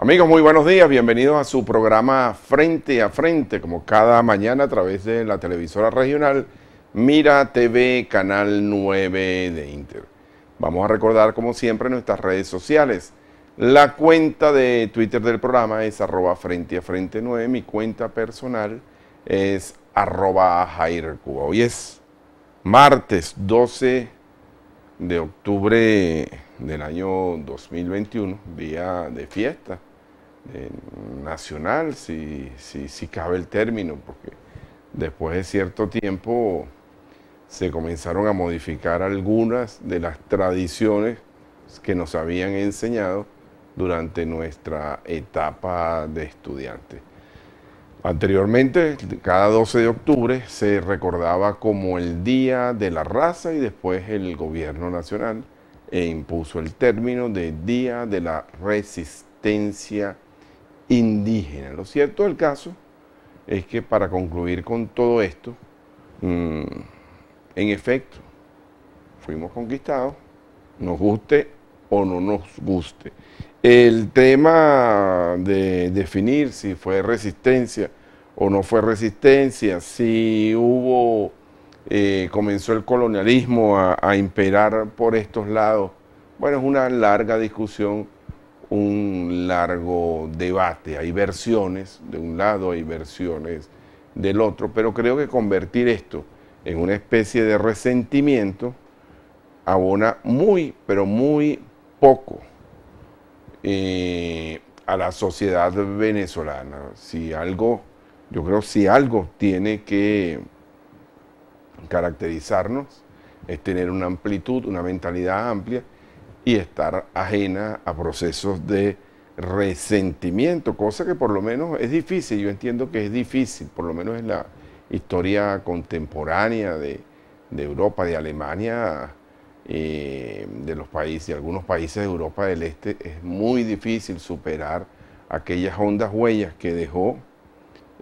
Amigos, muy buenos días, bienvenidos a su programa Frente a Frente, como cada mañana a través de la televisora regional Mira TV, Canal 9 de Inter. Vamos a recordar, como siempre, nuestras redes sociales. La cuenta de Twitter del programa es @Frente a Frente 9, mi cuenta personal es @JairCuba. Hoy es martes 12 de octubre del año 2021, día de fiesta nacional, si cabe el término, porque después de cierto tiempo se comenzaron a modificar algunas de las tradiciones que nos habían enseñado durante nuestra etapa de estudiante. Anteriormente, cada 12 de octubre se recordaba como el Día de la Raza y después el gobierno nacional impuso el término de Día de la Resistencia Indígena. Lo cierto del caso es que para concluir con todo esto, en efecto, fuimos conquistados, nos guste o no nos guste. El tema de definir si fue resistencia o no fue resistencia, si comenzó el colonialismo a imperar por estos lados, bueno, es una larga discusión, un largo debate. Hay versiones de un lado, hay versiones del otro, pero creo que convertir esto en una especie de resentimiento abona muy, pero muy poco a la sociedad venezolana. Yo creo si algo tiene que caracterizarnos es tener una amplitud, una mentalidad amplia y estar ajena a procesos de resentimiento, cosa que por lo menos es difícil. Yo entiendo que es difícil, por lo menos en la historia contemporánea de Europa, de Alemania, de los países, de algunos países de Europa del Este, es muy difícil superar aquellas hondas huellas que dejó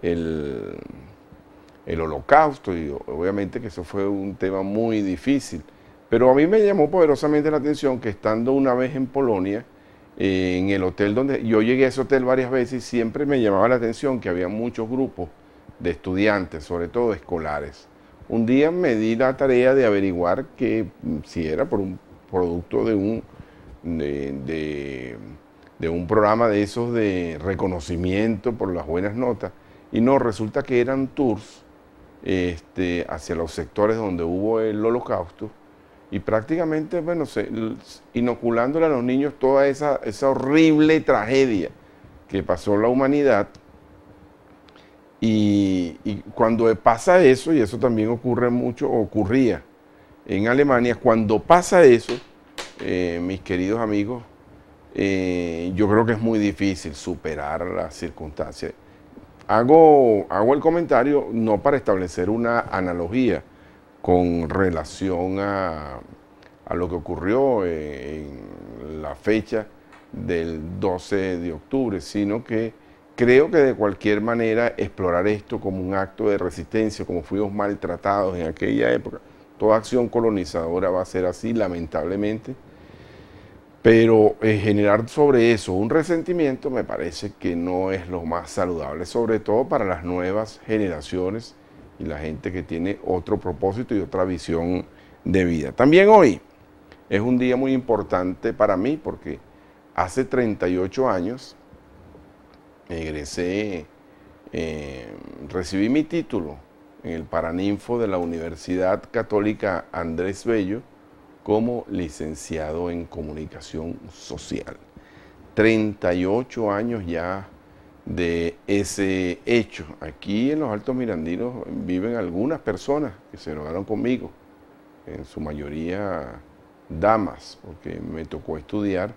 el Holocausto, y obviamente que eso fue un tema muy difícil. Pero a mí me llamó poderosamente la atención que estando una vez en Polonia, en el hotel donde yo llegué a ese hotel varias veces, y siempre me llamaba la atención que había muchos grupos de estudiantes, sobre todo escolares. Un día me di la tarea de averiguar que si era por un producto de un programa de esos de reconocimiento por las buenas notas, y no, resulta que eran tours hacia los sectores donde hubo el Holocausto, y prácticamente, bueno, inoculándole a los niños toda esa horrible tragedia que pasó la humanidad. Y cuando pasa eso, y eso también ocurría en Alemania, cuando pasa eso, mis queridos amigos, yo creo que es muy difícil superar las circunstancias. Hago el comentario no para establecer una analogía con relación a lo que ocurrió en la fecha del 12 de octubre, sino que creo que de cualquier manera explorar esto como un acto de resistencia, como fuimos maltratados en aquella época, toda acción colonizadora va a ser así, lamentablemente, pero generar sobre eso un resentimiento me parece que no es lo más saludable, sobre todo para las nuevas generaciones y la gente que tiene otro propósito y otra visión de vida. También hoy es un día muy importante para mí porque hace 38 años egresé, recibí mi título en el Paraninfo de la Universidad Católica Andrés Bello como licenciado en Comunicación Social. 38 años ya de ese hecho. Aquí en los Altos Mirandinos viven algunas personas que se graduaron conmigo, en su mayoría damas, porque me tocó estudiar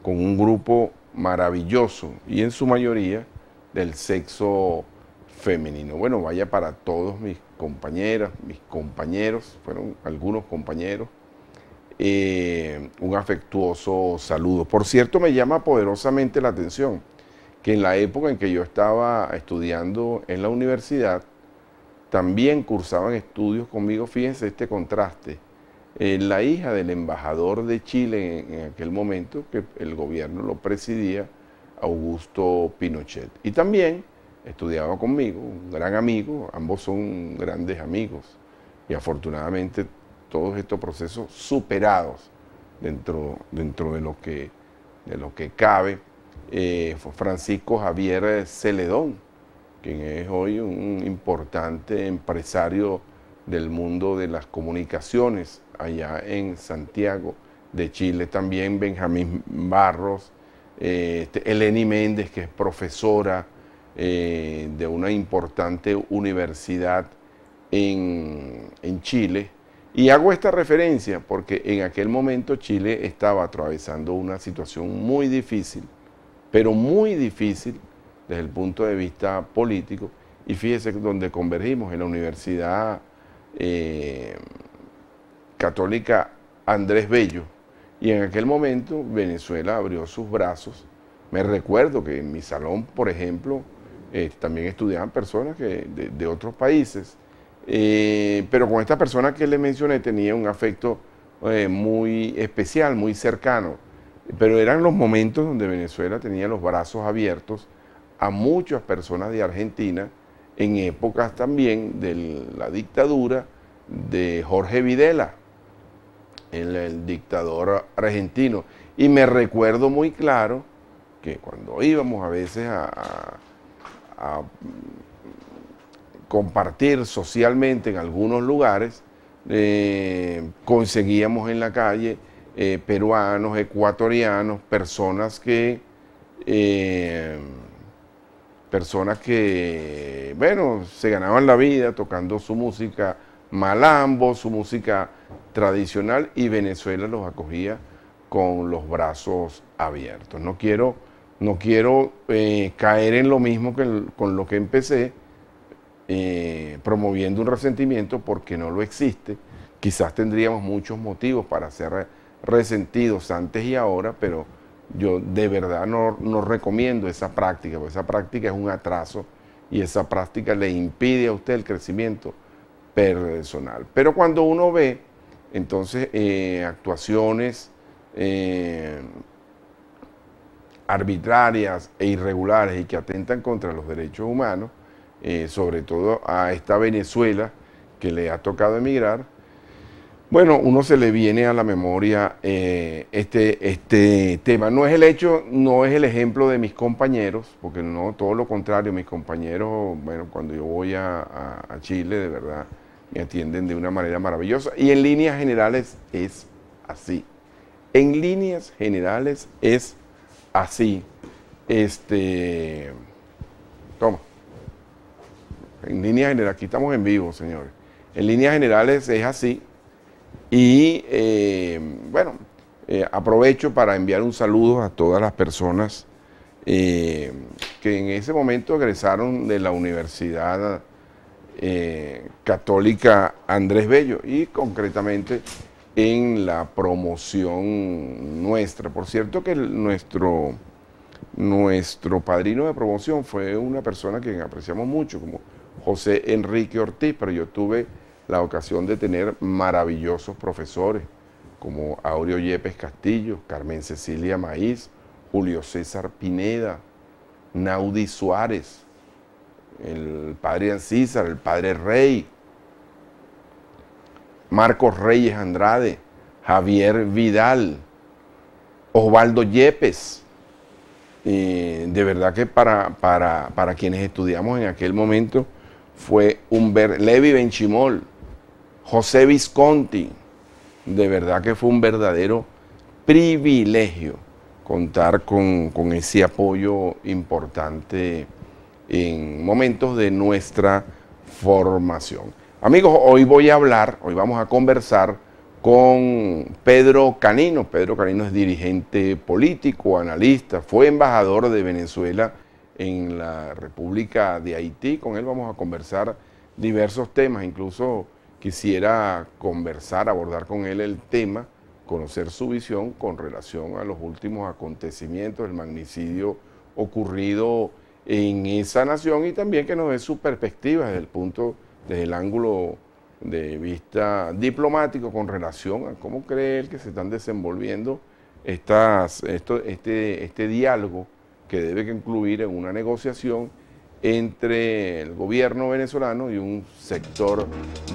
con un grupo maravilloso y en su mayoría del sexo femenino. Bueno, vaya para todos mis compañeras, mis compañeros, fueron algunos compañeros, un afectuoso saludo. Por cierto, me llama poderosamente la atención que en la época en que yo estaba estudiando en la universidad, también cursaban estudios conmigo, fíjense este contraste, la hija del embajador de Chile en aquel momento, que el gobierno lo presidía, Augusto Pinochet. Y también estudiaba conmigo, un gran amigo, ambos son grandes amigos, y afortunadamente todos estos procesos superados dentro de lo que cabe, fue Francisco Javier Celedón, quien es hoy un importante empresario del mundo de las comunicaciones allá en Santiago de Chile. También Benjamín Barros, Eleni Méndez, que es profesora de una importante universidad en Chile. Y hago esta referencia porque en aquel momento Chile estaba atravesando una situación muy difícil, pero muy difícil desde el punto de vista político. Y fíjese donde convergimos, en la Universidad Católica Andrés Bello. Y en aquel momento Venezuela abrió sus brazos. Me recuerdo que en mi salón, por ejemplo, también estudiaban personas de otros países. Pero con esta persona que les mencioné tenía un afecto muy especial, muy cercano. Pero eran los momentos donde Venezuela tenía los brazos abiertos a muchas personas de Argentina, en épocas también de la dictadura de Jorge Videla, el dictador argentino. Y me recuerdo muy claro que cuando íbamos a veces a compartir socialmente en algunos lugares, conseguíamos en la calle peruanos, ecuatorianos, personas que, bueno, se ganaban la vida tocando su música malambo, su música tradicional, y Venezuela los acogía con los brazos abiertos. No quiero caer en lo mismo con lo que empecé, promoviendo un resentimiento, porque no lo existe. Quizás tendríamos muchos motivos para ser resentidos antes y ahora, pero yo de verdad no recomiendo esa práctica, porque esa práctica es un atraso y esa práctica le impide a usted el crecimiento personal. Pero cuando uno ve entonces actuaciones arbitrarias e irregulares y que atentan contra los derechos humanos, sobre todo a esta Venezuela que le ha tocado emigrar, bueno, uno se le viene a la memoria este tema. No es el ejemplo de mis compañeros, porque no, todo lo contrario, mis compañeros, bueno, cuando yo voy a Chile, de verdad, me atienden de una manera maravillosa, y en líneas generales es así. En líneas generales es así. Toma. En líneas generales, aquí estamos en vivo, señores. En líneas generales es así. Y bueno, aprovecho para enviar un saludo a todas las personas que en ese momento egresaron de la Universidad Católica Andrés Bello, y concretamente en la promoción nuestra. Por cierto que nuestro padrino de promoción fue una persona que apreciamos mucho, como José Enrique Ortiz, pero yo tuve la ocasión de tener maravillosos profesores como Aureo Yepes Castillo, Carmen Cecilia Maíz, Julio César Pineda, Naudi Suárez, el padre Ancísar, el padre Rey, Marcos Reyes Andrade, Javier Vidal, Osvaldo Yepes. De verdad que para quienes estudiamos en aquel momento fue Levi Benchimol, José Visconti. De verdad que fue un verdadero privilegio contar con ese apoyo importante en momentos de nuestra formación. Amigos, hoy vamos a conversar con Pedro Canino. Pedro Canino es dirigente político, analista, fue embajador de Venezuela en la República de Haití. Con él vamos a conversar diversos temas, incluso quisiera abordar con él el tema, conocer su visión con relación a los últimos acontecimientos, el magnicidio ocurrido en esa nación, y también que nos dé su perspectiva desde el ángulo de vista diplomático con relación a cómo cree él que se están desenvolviendo este diálogo que debe concluir en una negociación entre el gobierno venezolano y un sector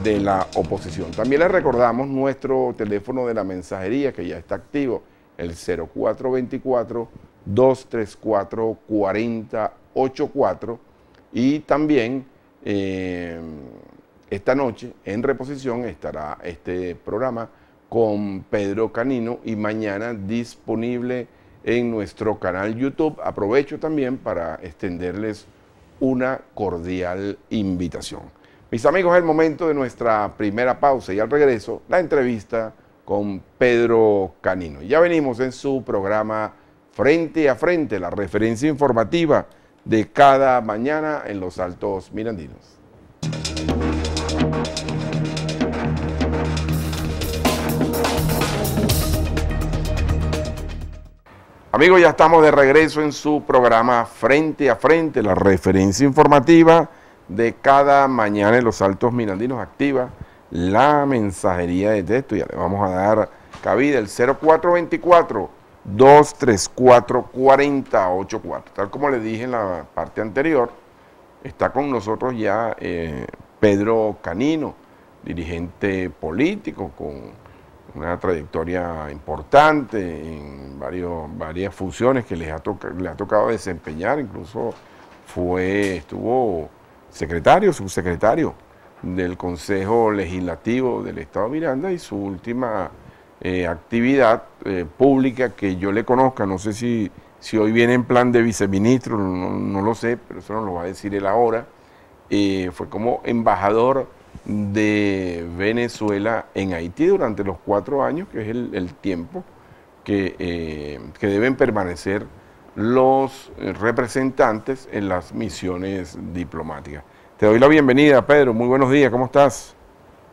de la oposición. También les recordamos nuestro teléfono de la mensajería, que ya está activo, el 0424-234-4084, y también esta noche en reposición estará este programa con Pedro Canino y mañana disponible en nuestro canal YouTube. Aprovecho también para extenderles una cordial invitación. Mis amigos, es el momento de nuestra primera pausa y al regreso la entrevista con Pedro Canino. Ya venimos en su programa Frente a Frente, la referencia informativa de cada mañana en los Altos Mirandinos. Amigos, ya estamos de regreso en su programa Frente a Frente, la referencia informativa de cada mañana en los Altos Mirandinos. Activa la mensajería de texto, ya le vamos a dar cabida, el 0424-234-4084. Tal como le dije en la parte anterior, está con nosotros ya Pedro Canino, dirigente político con una trayectoria importante en varias funciones que le ha tocado desempeñar, incluso estuvo secretario, subsecretario del Consejo Legislativo del Estado Miranda, y su última actividad pública que yo le conozca, no sé si hoy viene en plan de viceministro, no lo sé, pero eso nos lo va a decir él ahora, fue como embajador de Venezuela en Haití durante los 4 años, que es el tiempo que deben permanecer los representantes en las misiones diplomáticas. Te doy la bienvenida, Pedro. Muy buenos días, ¿cómo estás?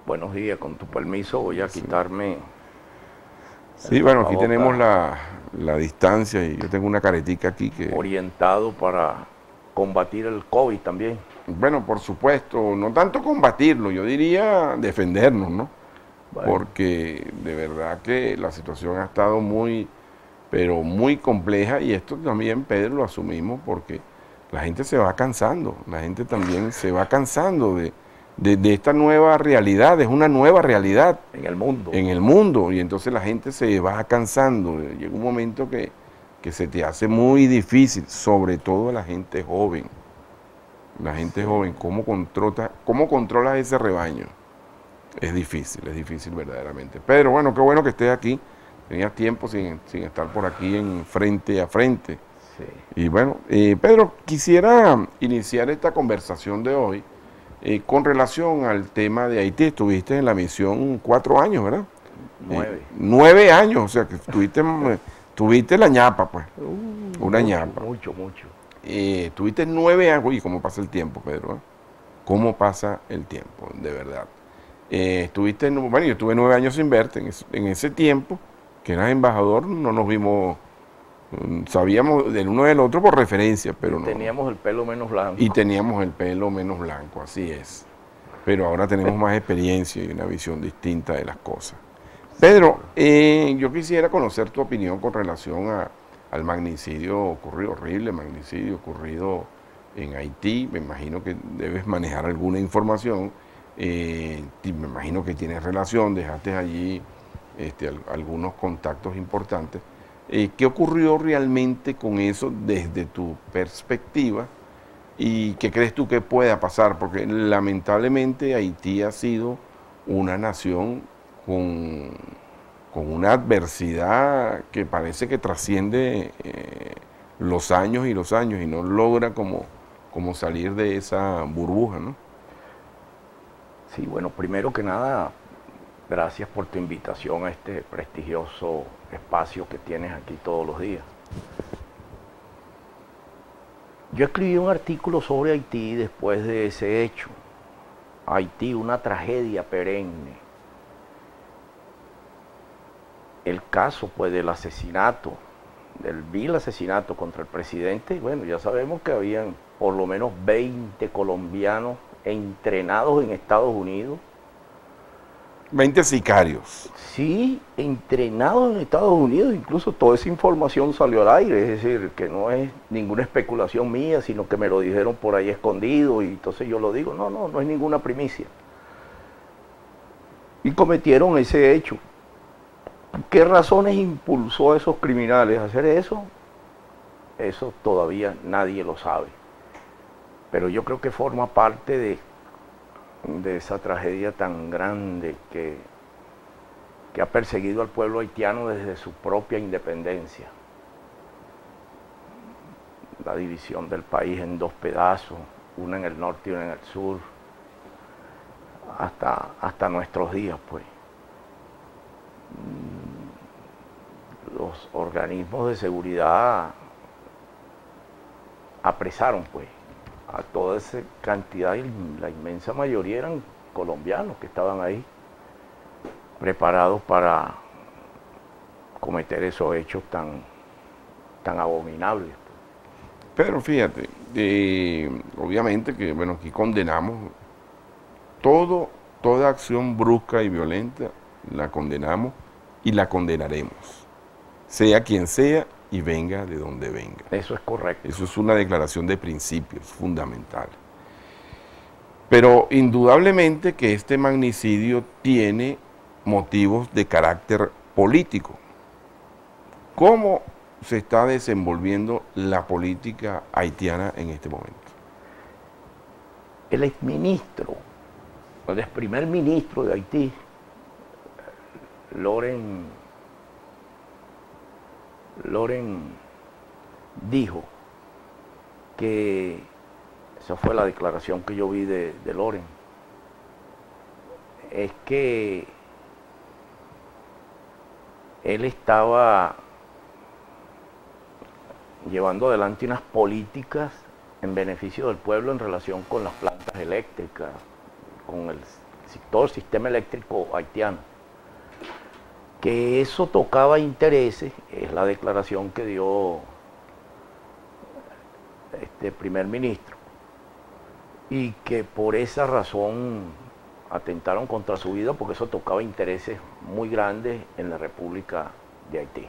Buenos días, con tu permiso voy a quitarme... Sí, bueno, aquí tenemos la distancia y yo tengo una caretica aquí que... Orientado para combatir el COVID también. Bueno, por supuesto, no tanto combatirlo, yo diría defendernos, ¿no? Bueno. Porque de verdad que la situación ha estado pero muy compleja, y esto también, Pedro, lo asumimos porque la gente se va cansando, la gente también se va cansando de esta nueva realidad, es una nueva realidad. En el mundo. En el mundo, y entonces la gente se va cansando, llega un momento que se te hace muy difícil, sobre todo la gente joven. La gente joven, ¿cómo controlas ese rebaño? Es difícil verdaderamente. Pero bueno, qué bueno que estés aquí. Tenías tiempo sin estar por aquí en Frente a Frente. Sí. Y bueno, Pedro, quisiera iniciar esta conversación de hoy con relación al tema de Haití. Estuviste en la misión 4 años, ¿verdad? 9. 9 años, o sea que tuviste la ñapa, pues. Una ñapa. Mucho. Tuviste 9 años, uy, ¿cómo pasa el tiempo, Pedro? ¿Cómo pasa el tiempo, de verdad? Bueno, yo estuve 9 años sin verte, en ese tiempo que eras embajador, no nos vimos, sabíamos del uno del otro por referencia, pero no. Teníamos el pelo menos blanco. Y teníamos el pelo menos blanco, así es. Pero ahora tenemos más experiencia y una visión distinta de las cosas. Pedro, yo quisiera conocer tu opinión con relación al magnicidio ocurrido, horrible magnicidio ocurrido en Haití. Me imagino que debes manejar alguna información, me imagino que tienes relación, dejaste allí algunos contactos importantes. ¿Qué ocurrió realmente con eso desde tu perspectiva y qué crees tú que pueda pasar? Porque lamentablemente Haití ha sido una nación con una adversidad que parece que trasciende los años y no logra como salir de esa burbuja, ¿no? Sí, bueno, primero que nada, gracias por tu invitación a este prestigioso espacio que tienes aquí todos los días. Yo escribí un artículo sobre Haití después de ese hecho. Haití, una tragedia perenne. El caso, pues, del asesinato, del vil asesinato contra el presidente, bueno, ya sabemos que habían por lo menos 20 colombianos entrenados en Estados Unidos. 20 sicarios. Sí, entrenados en Estados Unidos, incluso toda esa información salió al aire, es decir, que no es ninguna especulación mía, sino que me lo dijeron por ahí escondido y entonces yo lo digo, no es ninguna primicia. Y cometieron ese hecho. ¿Qué razones impulsó a esos criminales a hacer eso? Eso todavía nadie lo sabe. Pero yo creo que forma parte de esa tragedia tan grande que ha perseguido al pueblo haitiano desde su propia independencia. La división del país en dos pedazos, una en el norte y una en el sur, hasta nuestros días, pues. Los organismos de seguridad apresaron, pues, a toda esa cantidad, y la inmensa mayoría eran colombianos que estaban ahí, preparados para cometer esos hechos tan abominables. Pero fíjate, obviamente que, bueno, aquí condenamos toda acción brusca y violenta, la condenamos y la condenaremos, sea quien sea y venga de donde venga. Eso es correcto. Eso es una declaración de principios fundamental. Pero indudablemente que este magnicidio tiene motivos de carácter político. ¿Cómo se está desenvolviendo la política haitiana en este momento? El exministro, el ex primer ministro de Haití, Laurent dijo que, esa fue la declaración que yo vi de Laurent, es que él estaba llevando adelante unas políticas en beneficio del pueblo en relación con las plantas eléctricas, con todo el sistema eléctrico haitiano. Que eso tocaba intereses, es la declaración que dio este primer ministro, y que por esa razón atentaron contra su vida, porque eso tocaba intereses muy grandes en la República de Haití.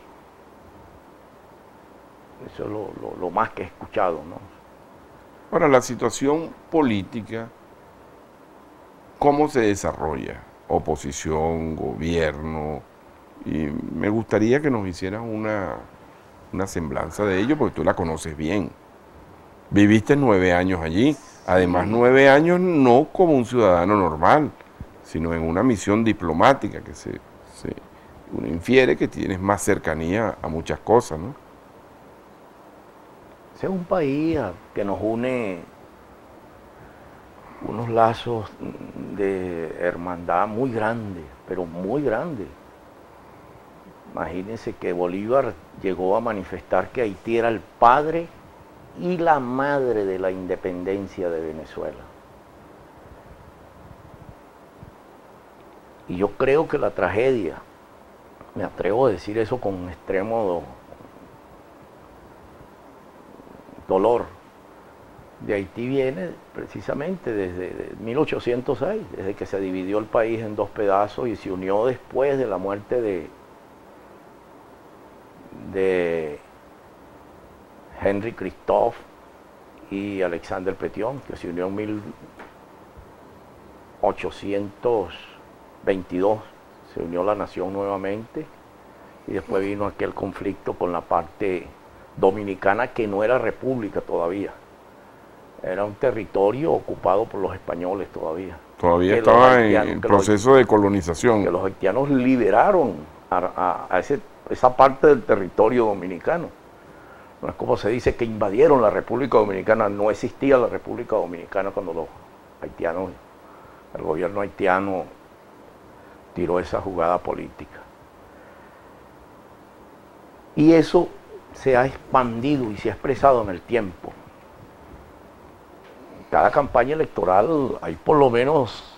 Eso es lo más que he escuchado, ¿no? Ahora, la situación política, ¿cómo se desarrolla? Oposición, gobierno, y me gustaría que nos hicieras una semblanza de ello, porque tú la conoces bien. Viviste 9 años allí, además 9 años no como un ciudadano normal, sino en una misión diplomática que uno infiere que tienes más cercanía a muchas cosas, ¿no? Ese es un país que nos une unos lazos de hermandad muy grandes, pero muy grandes. Imagínense que Bolívar llegó a manifestar que Haití era el padre y la madre de la independencia de Venezuela. Y yo creo que la tragedia, me atrevo a decir eso con extremo dolor, de Haití viene precisamente desde 1806, desde que se dividió el país en dos pedazos y se unió después de la muerte de Henry Christophe y Alexander Pétion, que se unió en 1822, se unió la nación nuevamente, y después vino aquel conflicto con la parte dominicana, que no era república todavía, era un territorio ocupado por los españoles todavía. Todavía estaba en proceso de colonización. Que los haitianos liberaron a esa parte del territorio dominicano. No es como se dice que invadieron la República Dominicana, no existía la República Dominicana cuando los haitianos, el gobierno haitiano tiró esa jugada política. Y eso se ha expandido y se ha expresado en el tiempo. Cada campaña electoral hay por lo menos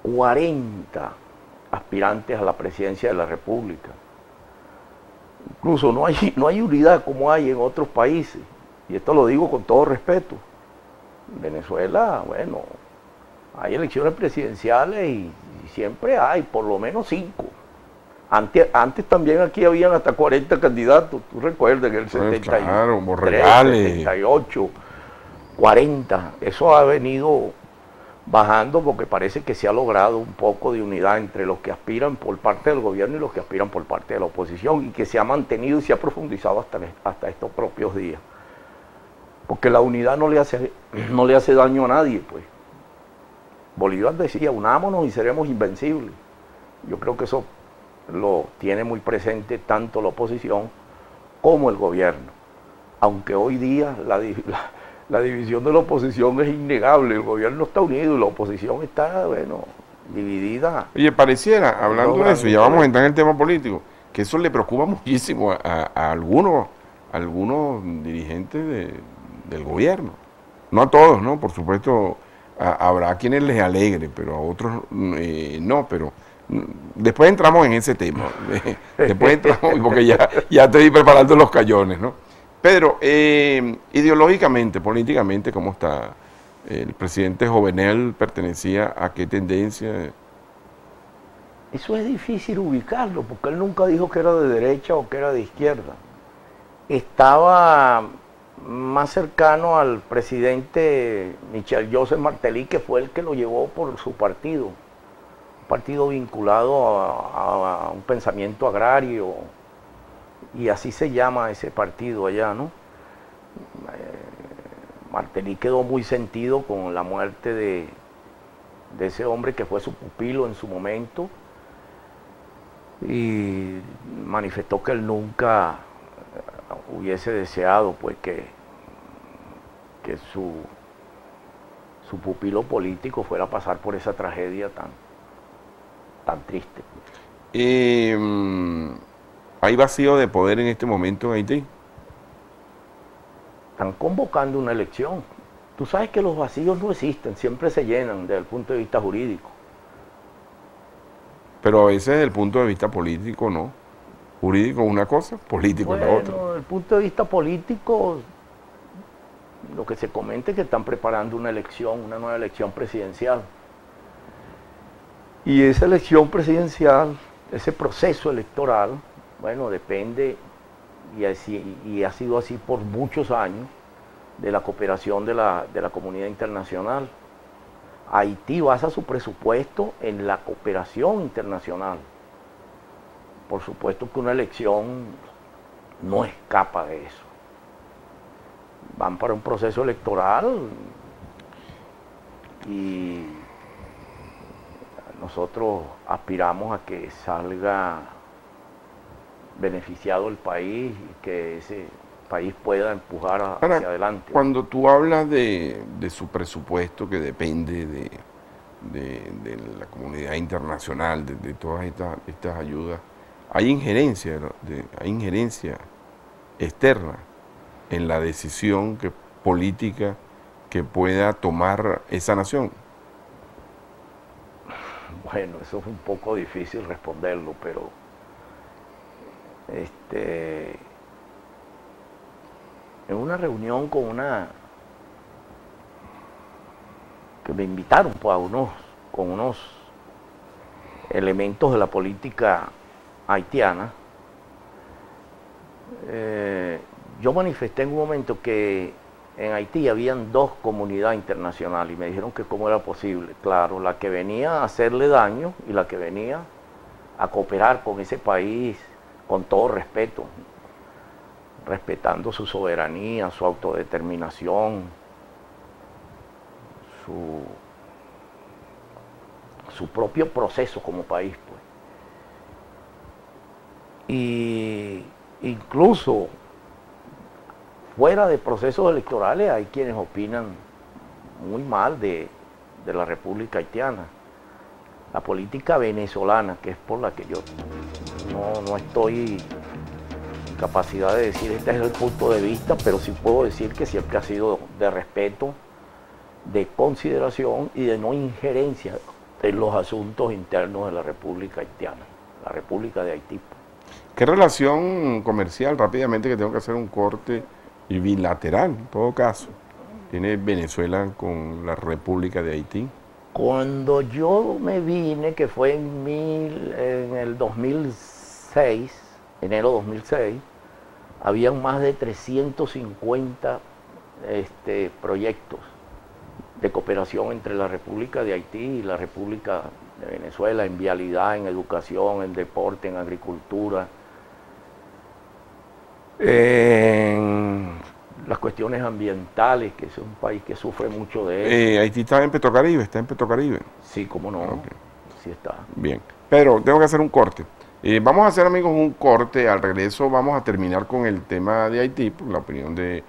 40 aspirantes a la presidencia de la República. Incluso no hay unidad como hay en otros países, y esto lo digo con todo respeto. En Venezuela, bueno, Hay elecciones presidenciales y siempre hay por lo menos 5. Antes también aquí habían hasta 40 candidatos, tú recuerdas que el 73, claro, Borregales, 78, 40, eso ha venido bajando porque parece que se ha logrado un poco de unidad entre los que aspiran por parte del gobierno y los que aspiran por parte de la oposición, y que se ha mantenido y se ha profundizado hasta estos propios días. Porque la unidad no le hace daño a nadie, pues. Bolívar decía, unámonos y seremos invencibles. Yo creo que eso lo tiene muy presente tanto la oposición como el gobierno. Aunque hoy día la división de la oposición es innegable, el gobierno está unido y la oposición está, bueno, dividida. Oye, pareciera, hablando de eso, ya vamos a entrar en el tema político, que eso le preocupa muchísimo a algunos dirigentes del gobierno. No a todos, ¿no? Por supuesto, habrá quienes les alegre, pero a otros no, pero después entramos en ese tema. Después entramos, porque ya estoy preparando los cayones, ¿no? Pedro, ideológicamente, políticamente, ¿cómo está? ¿El presidente Jovenel pertenecía a qué tendencia? Eso es difícil ubicarlo, porque él nunca dijo que era de derecha o que era de izquierda. Estaba más cercano al presidente Michel Joseph Martelly, que fue el que lo llevó por su partido, un partido vinculado a un pensamiento agrario, y así se llama ese partido allá, ¿no? Martelly quedó muy sentido con la muerte de ese hombre que fue su pupilo en su momento, y manifestó que él nunca hubiese deseado pues que su pupilo político fuera a pasar por esa tragedia tan triste. ¿Hay vacío de poder en este momento en Haití? Están convocando una elección. Tú sabes que los vacíos no existen, siempre se llenan desde el punto de vista jurídico. Pero a veces desde el punto de vista político no. Jurídico es una cosa, político es la otra. Desde el punto de vista político, lo que se comenta es que están preparando una elección, una nueva elección presidencial. Y esa elección presidencial, ese proceso electoral, bueno, depende, y ha sido así por muchos años, de la cooperación de la comunidad internacional. Haití basa su presupuesto en la cooperación internacional. Por supuesto que una elección no escapa de eso. Van para un proceso electoral y nosotros aspiramos a que salga beneficiado el país y que ese país pueda empujar hacia adelante. Cuando tú hablas de su presupuesto que depende de la comunidad internacional, de todas estas ayudas, hay injerencia externa en la decisión política que pueda tomar esa nación. Bueno, eso es un poco difícil responderlo, pero en una reunión que me invitaron pues, con unos elementos de la política haitiana, yo manifesté en un momento que en Haití habían dos comunidades internacionales y me dijeron que cómo era posible. Claro, la que venía a hacerle daño y la que venía a cooperar con ese país con todo respeto, respetando su soberanía, su autodeterminación, su propio proceso como país, pues. Y incluso fuera de procesos electorales hay quienes opinan muy mal de la República Haitiana. La política venezolana, que es por la que yo no estoy en capacidad de decir este es el punto de vista, pero sí puedo decir que siempre ha sido de respeto, de consideración y de no injerencia en los asuntos internos de la República Haitiana, la República de Haití. ¿Qué relación comercial, rápidamente que tengo que hacer un corte, y bilateral en todo caso, tiene Venezuela con la República de Haití? Cuando yo me vine, que fue en el 2006, enero 2006, habían más de 350 proyectos de cooperación entre la República de Haití y la República de Venezuela en vialidad, en educación, en deporte, en agricultura, en las cuestiones ambientales, que es un país que sufre mucho de eso. Haití está en Petrocaribe, está en Petrocaribe. Sí, cómo no, Ok. sí está. Bien, pero tengo que hacer un corte. Vamos a hacer, amigos, un corte. Al regreso vamos a terminar con el tema de Haití, por la opinión de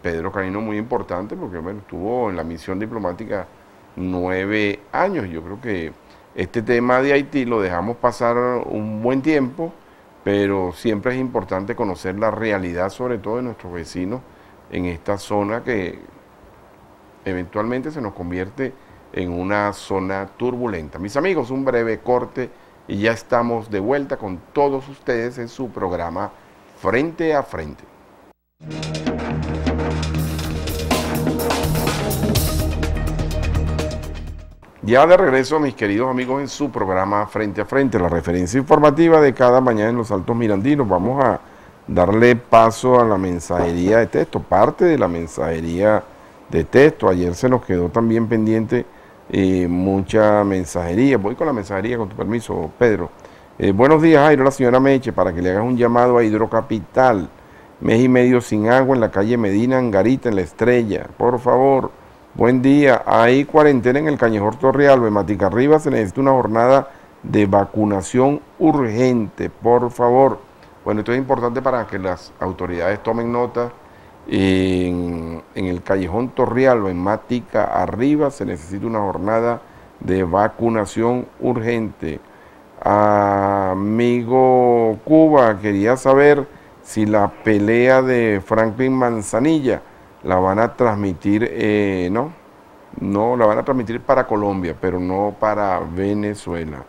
Pedro Canino, muy importante, porque bueno, estuvo en la misión diplomática 9 años. Yo creo que este tema de Haití lo dejamos pasar un buen tiempo, pero siempre es importante conocer la realidad, sobre todo de nuestros vecinos en esta zona que eventualmente se nos convierte en una zona turbulenta. Mis amigos, un breve corte y ya estamos de vuelta con todos ustedes en su programa Frente a Frente. Ya de regreso, mis queridos amigos, en su programa Frente a Frente, la referencia informativa de cada mañana en los Altos Mirandinos. Vamos a darle paso a la mensajería de texto, parte de la mensajería de texto. Ayer se nos quedó también pendiente mucha mensajería. Voy con la mensajería, con tu permiso, Pedro. Buenos días, Jairo, la señora Meche, para que le hagas un llamado a Hidrocapital. Mes y medio sin agua en la calle Medina Angarita, en La Estrella. Por favor. Buen día, hay cuarentena en el Cañejor Torrealba, en Matica Arriba se necesita una jornada de vacunación urgente, por favor. Bueno, esto es importante para que las autoridades tomen nota. En el Callejón Torrealba, en Matica Arriba, se necesita una jornada de vacunación urgente. Amigo Cuba, quería saber si la pelea de Franklin Manzanilla la van a transmitir, no, la van a transmitir para Colombia, pero no para Venezuela.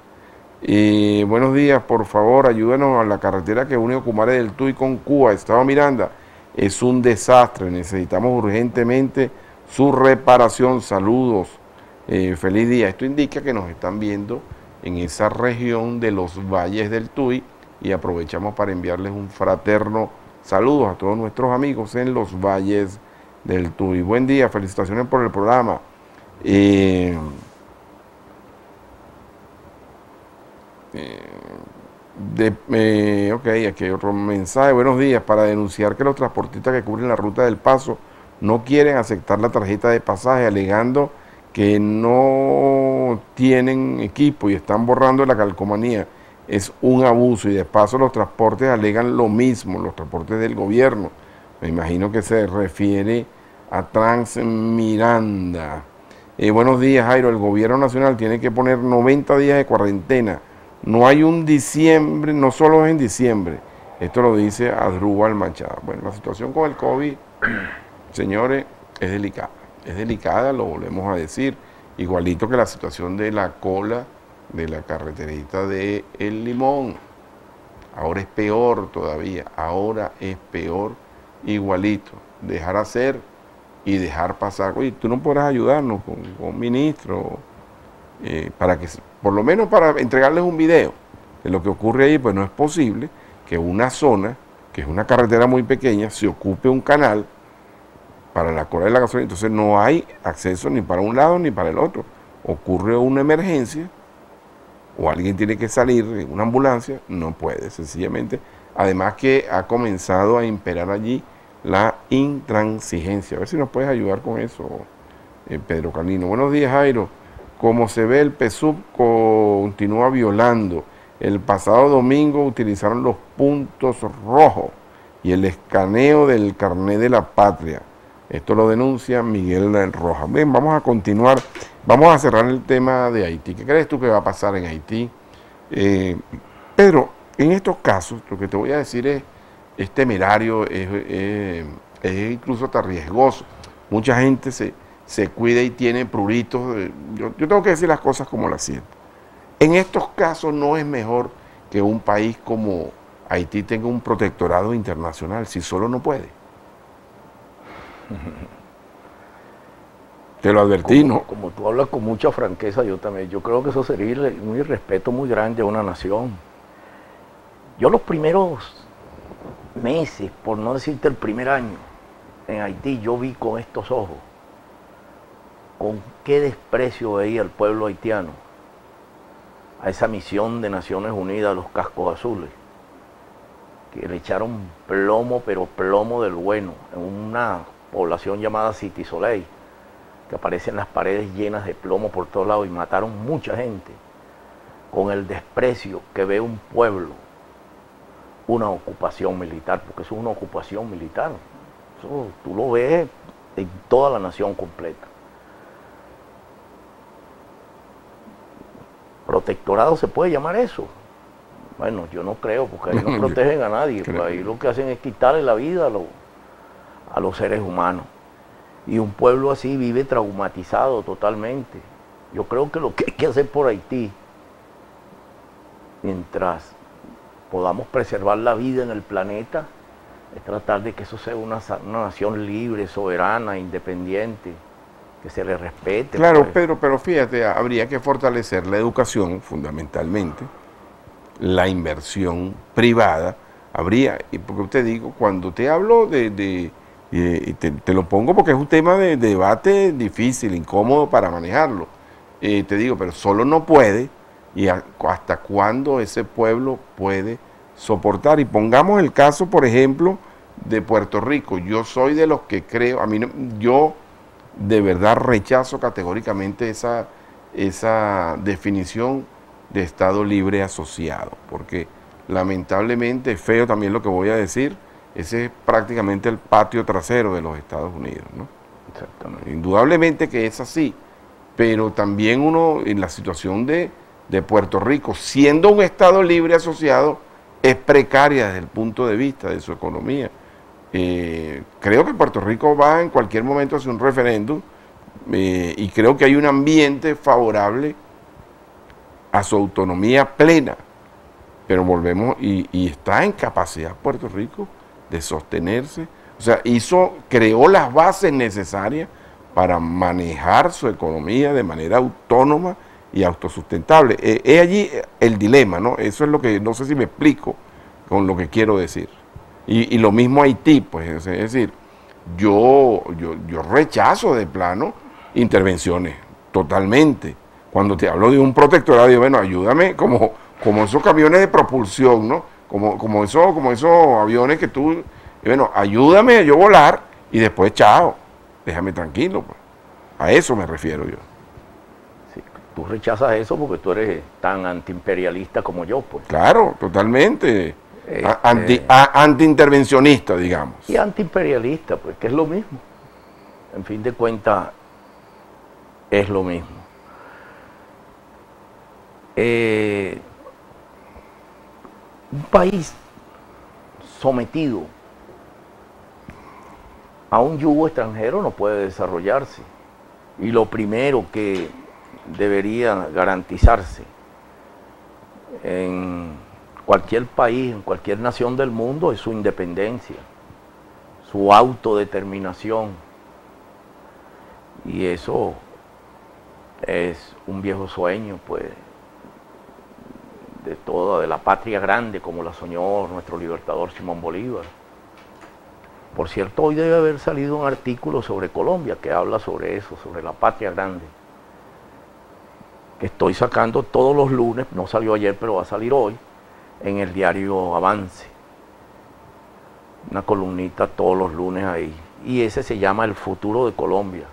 Buenos días, por favor, ayúdenos a la carretera que une Ocumare del Tuy con Cuba, Estado Miranda. Es un desastre, necesitamos urgentemente su reparación. Saludos, feliz día. Esto indica que nos están viendo en esa región de los valles del Tuy y aprovechamos para enviarles un fraterno saludo a todos nuestros amigos en los valles del Tuy. Buen día, felicitaciones por el programa. Ok, aquí hay otro mensaje. Buenos días, para denunciar que los transportistas que cubren la ruta del Paso no quieren aceptar la tarjeta de pasaje, alegando que no tienen equipo y están borrando la calcomanía. Es un abuso, y de paso los transportes alegan lo mismo, los transportes del gobierno. Me imagino que se refiere a Transmiranda. Buenos días, Jairo. El gobierno nacional tiene que poner 90 días de cuarentena. No hay un diciembre, no solo es en diciembre. Esto lo dice Adrúbal Machado. Bueno, la situación con el COVID, señores, es delicada. Es delicada, lo volvemos a decir. Igualito que la situación de la cola de la carreterita de El Limón. Ahora es peor todavía. Ahora es peor, igualito. Dejar hacer y dejar pasar. Oye, tú no podrás ayudarnos con un ministro para que, por lo menos para entregarles un video de lo que ocurre ahí. Pues no es posible que una zona, que es una carretera muy pequeña, se ocupe un canal para la cola de la gasolina. Entonces no hay acceso ni para un lado ni para el otro. Ocurre una emergencia o alguien tiene que salir en una ambulancia, no puede, sencillamente. Además que ha comenzado a imperar allí la intransigencia. A ver si nos puedes ayudar con eso, Pedro Canino. Buenos días, Jairo. Como se ve, el PSUV continúa violando. El pasado domingo utilizaron los puntos rojos y el escaneo del carnet de la patria. Esto lo denuncia Miguel Rojas. Bien, vamos a continuar. Vamos a cerrar el tema de Haití. ¿Qué crees tú que va a pasar en Haití? Pedro, en estos casos, lo que te voy a decir es temerario, es incluso hasta riesgoso. Mucha gente se cuida y tiene pruritos. Yo tengo que decir las cosas como las siento. En estos casos no es mejor que un país como Haití tenga un protectorado internacional, si solo no puede. Te lo advertí, ¿no? Como tú hablas con mucha franqueza, yo también. Yo creo que eso sería un irrespeto muy grande a una nación. Yo los primeros meses, por no decirte el primer año, en Haití, yo vi con estos ojos con qué desprecio veía el pueblo haitiano a esa misión de Naciones Unidas, los cascos azules, que le echaron plomo, pero plomo del bueno, en una población llamada City Soleil, que aparecen las paredes llenas de plomo por todos lados y mataron mucha gente, con el desprecio que ve un pueblo, una ocupación militar, porque eso es una ocupación militar, eso tú lo ves en toda la nación completa. ¿Protectorado se puede llamar eso? Bueno, yo no creo, porque ahí no protegen a nadie, pues ahí lo que hacen es quitarle la vida a los seres humanos. Y un pueblo así vive traumatizado totalmente. Yo creo que lo que hay que hacer por Haití, mientras podamos preservar la vida en el planeta, es tratar de que eso sea una nación libre, soberana, independiente, que se le respete. Claro, pues. Pedro, pero fíjate, habría que fortalecer la educación fundamentalmente, la inversión privada, y porque te digo, cuando te hablo te lo pongo porque es un tema de debate difícil, incómodo para manejarlo, te digo, pero solo no puede, y hasta cuándo ese pueblo puede soportar. Y pongamos el caso, por ejemplo, de Puerto Rico. Yo soy de los que creo, yo de verdad rechazo categóricamente esa definición de Estado libre asociado, porque lamentablemente es feo también lo que voy a decir, ese es prácticamente el patio trasero de los Estados Unidos, ¿no? Exactamente. Indudablemente que es así, pero también uno en la situación de Puerto Rico, siendo un Estado libre asociado, es precaria desde el punto de vista de su economía. Creo que Puerto Rico va en cualquier momento a hacer un referéndum y creo que hay un ambiente favorable a su autonomía plena, pero volvemos y está en capacidad Puerto Rico de sostenerse, o sea, creó las bases necesarias para manejar su economía de manera autónoma y autosustentable. Es allí el dilema, ¿no? Eso es lo que, no sé si me explico con lo que quiero decir. Y lo mismo Haití, pues, es decir, yo rechazo de plano intervenciones, totalmente. Cuando te hablo de un protectorado, digo, bueno, ayúdame como esos camiones de propulsión, ¿no? Como esos aviones que tú, bueno, ayúdame a yo volar y después, chao, déjame tranquilo, pues. A eso me refiero yo. Sí, tú rechazas eso porque tú eres tan antiimperialista como yo, pues. Claro, totalmente. Anti-intervencionista, digamos. Y antiimperialista, pues, que es lo mismo. En fin de cuentas, es lo mismo. Un país sometido a un yugo extranjero no puede desarrollarse. Y lo primero que debería garantizarse en cualquier país, en cualquier nación del mundo, es su independencia, su autodeterminación. Y eso es un viejo sueño, pues, de la patria grande, como la soñó nuestro libertador Simón Bolívar. Por cierto, hoy debe haber salido un artículo sobre Colombia que habla sobre eso, sobre la patria grande, que estoy sacando todos los lunes, no salió ayer, pero va a salir hoy, en el diario Avance. Una columnita todos los lunes ahí. Y ese se llama El futuro de Colombia,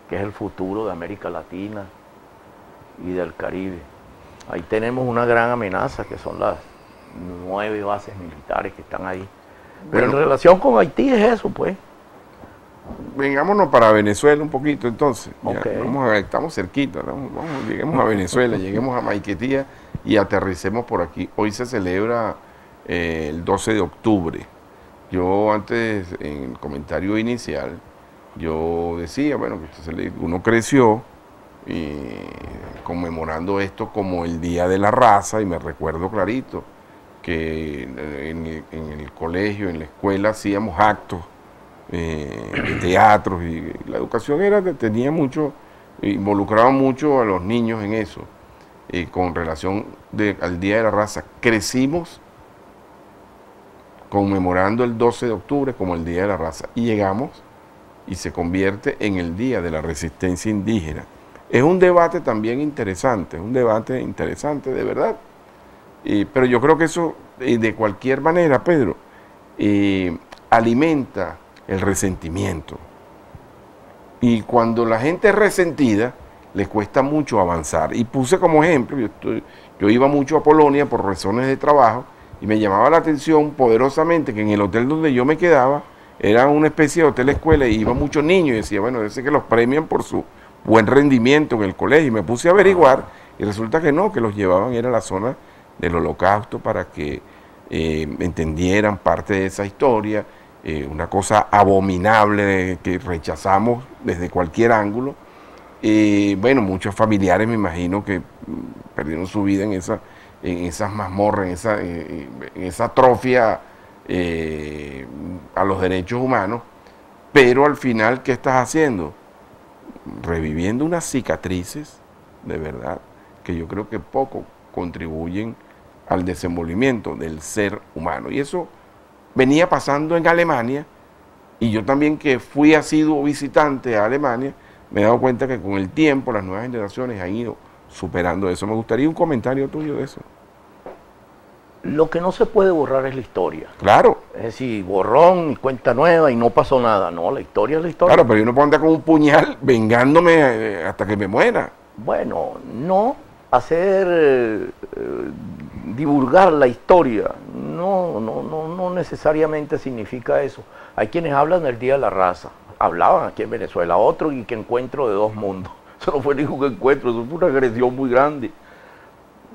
que es el futuro de América Latina y del Caribe. Ahí tenemos una gran amenaza, que son las 9 bases militares que están ahí. Pero en relación con Haití es eso, pues. Vengámonos para Venezuela un poquito, entonces. Okay. Estamos cerquita, lleguemos a Venezuela, lleguemos a Maiquetía y aterricemos por aquí. Hoy se celebra el 12 de octubre. Yo antes, en el comentario inicial, yo decía, bueno, que uno creció conmemorando esto como el Día de la Raza, y me recuerdo clarito que en el colegio, en la escuela, hacíamos actos de teatros, y la educación tenía mucho, involucraba mucho a los niños en eso, con relación al Día de la Raza. Crecimos conmemorando el 12 de octubre como el Día de la Raza y llegamos y se convierte en el Día de la Resistencia Indígena. Es un debate también interesante, de verdad. Pero yo creo que eso, de cualquier manera, Pedro, alimenta el resentimiento. Y cuando la gente es resentida, le cuesta mucho avanzar. Y puse como ejemplo, yo iba mucho a Polonia por razones de trabajo, y me llamaba la atención poderosamente que en el hotel donde yo me quedaba, era una especie de hotel escuela, y iban muchos niños, y decía, bueno, debe ser que los premian por su buen rendimiento en el colegio. Y me puse a averiguar, y resulta que no, que los llevaban, era la zona del Holocausto, para que entendieran parte de esa historia, una cosa abominable que rechazamos desde cualquier ángulo. Bueno, muchos familiares me imagino que perdieron su vida en esas mazmorras, en esa atrofia a los derechos humanos. Pero al final, ¿qué estás haciendo? Reviviendo unas cicatrices, de verdad, que yo creo que poco contribuyen al desenvolvimiento del ser humano. Y eso venía pasando en Alemania, y yo también, que fui asiduo visitante a Alemania, me he dado cuenta que con el tiempo las nuevas generaciones han ido superando eso. Me gustaría un comentario tuyo de eso. Lo que no se puede borrar es la historia. Claro. Es decir, borrón y cuenta nueva y no pasó nada. No, la historia es la historia. Claro, pero yo no puedo andar con un puñal vengándome hasta que me muera. Bueno, no hacer divulgar la historia no necesariamente significa eso. Hay quienes hablan del Día de la Raza, hablaban aquí en Venezuela, otro y que encuentro de dos mundos. Eso no fue ningún encuentro, eso fue una agresión muy grande.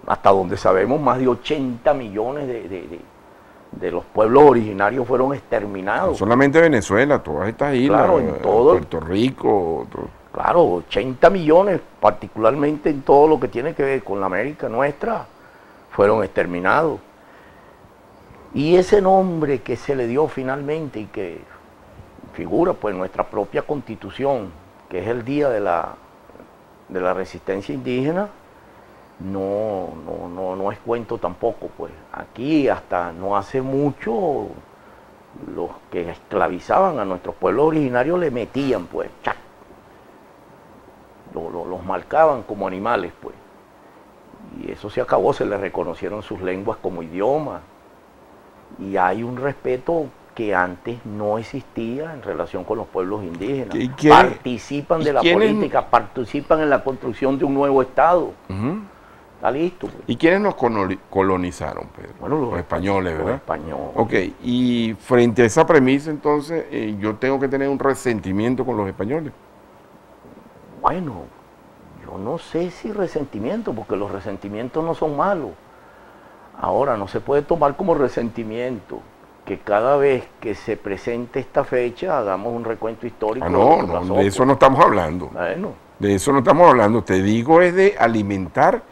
Hasta donde sabemos, más de 80 millones de los pueblos originarios fueron exterminados. No solamente Venezuela, todas estas islas, claro, en todo, Puerto Rico. Claro, 80 millones, particularmente en todo lo que tiene que ver con la América nuestra, fueron exterminados. Y ese nombre que se le dio finalmente y que figura pues en nuestra propia Constitución, que es el Día de la Resistencia Indígena, no es cuento tampoco, pues. Aquí hasta no hace mucho los que esclavizaban a nuestros pueblos originarios le metían, pues, ¡chac! Los marcaban como animales, pues. Y eso se acabó, se les reconocieron sus lenguas como idioma. Y hay un respeto que antes no existía en relación con los pueblos indígenas. Participan de la política, participan en la construcción de un nuevo Estado. Está listo. Pues. ¿Y quiénes nos colonizaron, Pedro? Bueno, los españoles, ¿verdad? Los españoles. Ok, y frente a esa premisa, entonces, yo tengo que tener un resentimiento con los españoles. Bueno, yo no sé si resentimiento, porque los resentimientos no son malos. Ahora, no se puede tomar como resentimiento que cada vez que se presente esta fecha hagamos un recuento histórico. No, de eso no estamos hablando. Bueno. De eso no estamos hablando. Te digo, es de alimentar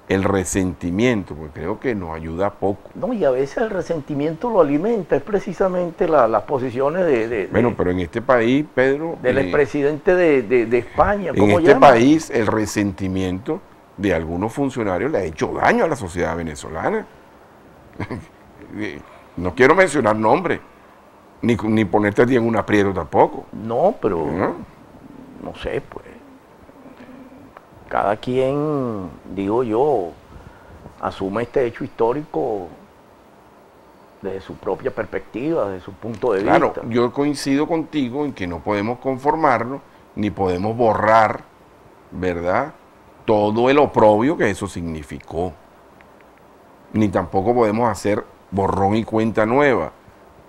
el resentimiento, porque creo que nos ayuda poco. No, y a veces el resentimiento lo alimenta, es precisamente las posiciones Bueno, pero en este país, Pedro... del expresidente de España, ¿cómo en este país el resentimiento de algunos funcionarios le ha hecho daño a la sociedad venezolana? No quiero mencionar nombres, ni ponerte a ti en un aprieto tampoco. No, pero no sé, pues. Cada quien, digo yo, asume este hecho histórico desde su propia perspectiva, desde su punto de vista. Claro, yo coincido contigo en que no podemos conformarnos, ni podemos borrar, ¿verdad?, todo el oprobio que eso significó. Ni tampoco podemos hacer borrón y cuenta nueva,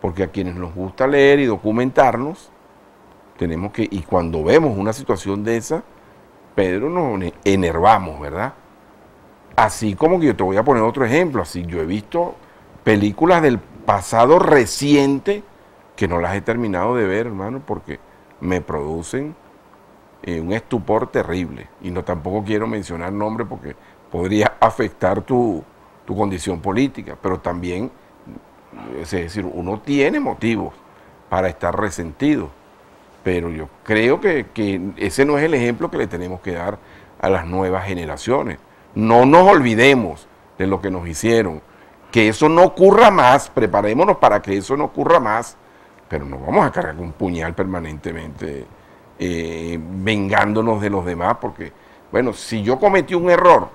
porque a quienes nos gusta leer y documentarnos, tenemos que, y cuando vemos una situación de esa, Pedro, nos enervamos, ¿verdad? Así como que yo te voy a poner otro ejemplo, así yo he visto películas del pasado reciente que no las he terminado de ver, hermano, porque me producen un estupor terrible. Y no tampoco quiero mencionar nombres porque podría afectar tu condición política, pero también, es decir, uno tiene motivos para estar resentido. Pero yo creo que ese no es el ejemplo que le tenemos que dar a las nuevas generaciones. No nos olvidemos de lo que nos hicieron. Que eso no ocurra más, preparémonos para que eso no ocurra más, pero no vamos a cargar un puñal permanentemente vengándonos de los demás, porque, bueno, si yo cometí un error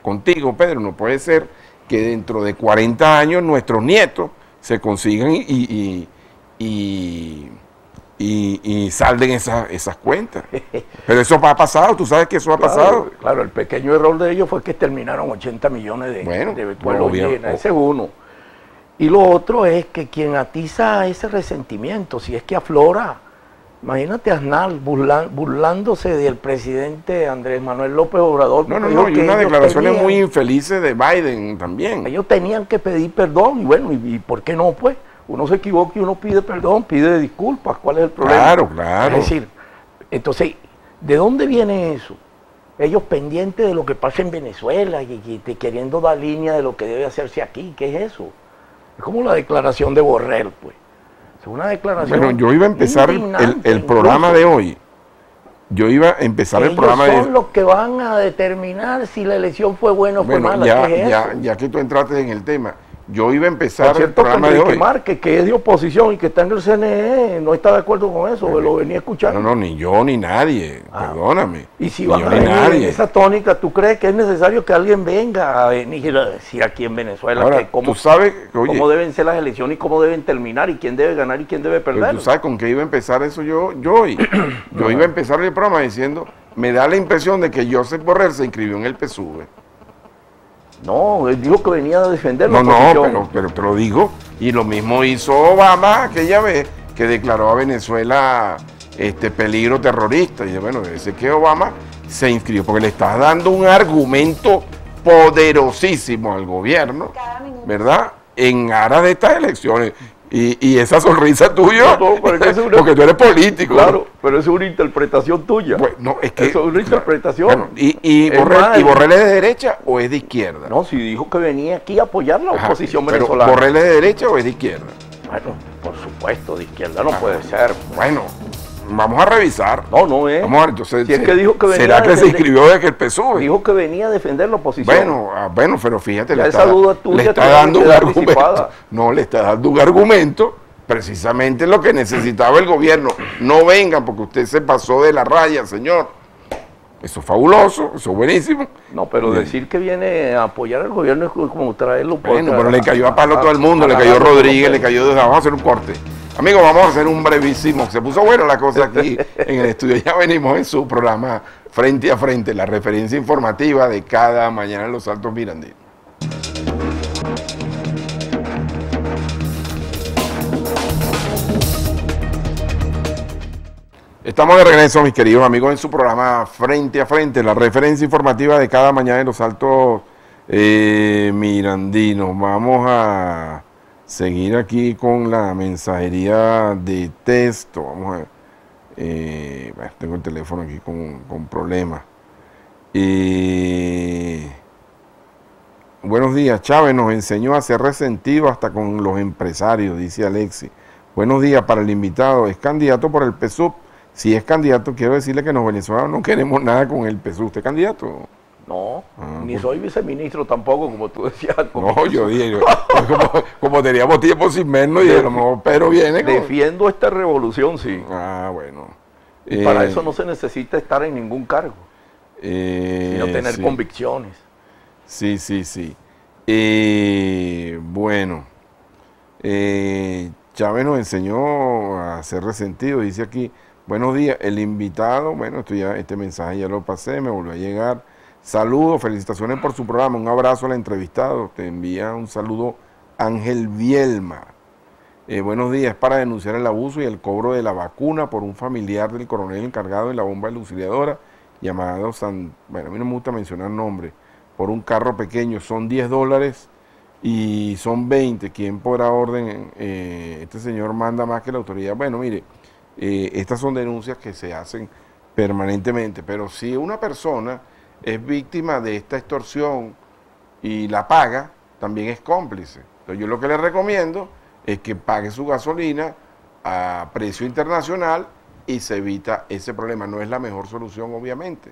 contigo, Pedro, no puede ser que dentro de 40 años nuestros nietos se consigan y salden esas cuentas. Pero eso ha pasado, tú sabes que eso ha pasado. Claro, el pequeño error de ellos fue que terminaron 80 millones de pueblos llenos, ese es uno. Y lo otro es que quien atiza ese resentimiento, si es que aflora, imagínate a Aznar burlándose del presidente Andrés Manuel López Obrador. No, y unas declaraciones muy infelices de Biden también. Ellos tenían que pedir perdón, y bueno, ¿y por qué no? Pues uno se equivoca y uno pide perdón, pide disculpas, ¿cuál es el problema? Claro. Es decir, entonces, ¿de dónde viene eso? Ellos pendientes de lo que pasa en Venezuela y queriendo dar línea de lo que debe hacerse aquí, ¿qué es eso? Es como la declaración de Borrell, pues. Es una declaración. Bueno, yo iba a empezar el programa de hoy. Yo iba a empezar el programa de hoy. Ellos son los que van a determinar si la elección fue buena o fue mala. Ya que tú entraste en el tema, yo iba a empezar el programa de hoy. Márquez, que es de oposición y que está en el CNE, no está de acuerdo con eso, lo venía escuchando. No, ni yo ni nadie, perdóname. Y si van a venir en esa tónica, ¿tú crees que es necesario que alguien venga a venir a decir aquí en Venezuela ahora, cómo deben ser las elecciones y cómo deben terminar y quién debe ganar y quién debe perder? ¿Tú sabes con qué iba a empezar eso yo hoy? Yo iba a empezar el programa diciendo, me da la impresión de que Joseph Borrell se inscribió en el PSUV. No, él dijo que venía a defender la oposición. No, pero te lo digo. Y lo mismo hizo Obama aquella vez que declaró a Venezuela peligro terrorista. Y bueno, debe ser que Obama se inscribió porque le estás dando un argumento poderosísimo al gobierno, ¿verdad? En aras de estas elecciones. Y esa sonrisa tuya, porque tú eres político. Claro, ¿no? Pero es una interpretación tuya. Pues, no, es que, eso es una interpretación. Bueno, ¿Y Borrell es de derecha o es de izquierda? No, si dijo que venía aquí a apoyar la oposición venezolana. ¿Pero Borrell es de derecha o es de izquierda? Bueno, por supuesto, de izquierda no puede ser. Bueno, vamos a revisar. No es. Vamos a ver, entonces, si es que dijo que venía ¿será que se inscribió desde el PSUV? Dijo que venía a defender la oposición. Bueno, pero fíjate, le está dando un argumento. No, le está dando un argumento, precisamente lo que necesitaba el gobierno. No vengan porque usted se pasó de la raya, señor. Eso es fabuloso, eso es buenísimo. No, pero decir que viene a apoyar al gobierno es como traerlo por... Bueno, pero le cayó a palo a todo el mundo, le cayó Rodríguez, le cayó... Vamos a hacer un corte. Amigos, vamos a hacer un brevísimo. Se puso buena la cosa aquí en el estudio. Ya venimos en su programa Frente a Frente, la referencia informativa de cada mañana en los Altos Mirandinos. Estamos de regreso, mis queridos amigos, en su programa Frente a Frente, la referencia informativa de cada mañana en los Altos Mirandinos. Vamos a seguir aquí con la mensajería de texto. Vamos a ver. Tengo el teléfono aquí con problemas. Buenos días, Chávez nos enseñó a ser resentido hasta con los empresarios, dice Alexis. Buenos días para el invitado. Es candidato por el PSUV. Si es candidato, quiero decirle que los venezolanos no queremos nada con el PSUV. ¿Usted es candidato? No, ni soy viceministro tampoco, como tú decías. No, yo dije, como teníamos tiempo sin vernos, y a lo mejor Pedro viene. Defiendo esta revolución, sí. Bueno. Y para eso no se necesita estar en ningún cargo, sino tener convicciones. Sí. Bueno, Chávez nos enseñó a ser resentido, dice aquí. Buenos días, el invitado, bueno, este mensaje ya lo pasé, me volvió a llegar. Saludos, felicitaciones por su programa, un abrazo al entrevistado, te envía un saludo Ángel Vielma. Buenos días, es para denunciar el abuso y el cobro de la vacuna por un familiar del coronel encargado de la bomba elucidadora, llamado bueno, a mí no me gusta mencionar nombres, por un carro pequeño, son $10 y son 20, ¿quién podrá orden? Este señor manda más que la autoridad. Bueno, mire, estas son denuncias que se hacen permanentemente, pero si una persona es víctima de esta extorsión y la paga, también es cómplice. Entonces yo lo que le recomiendo es que pague su gasolina a precio internacional y se evita ese problema. No es la mejor solución, obviamente,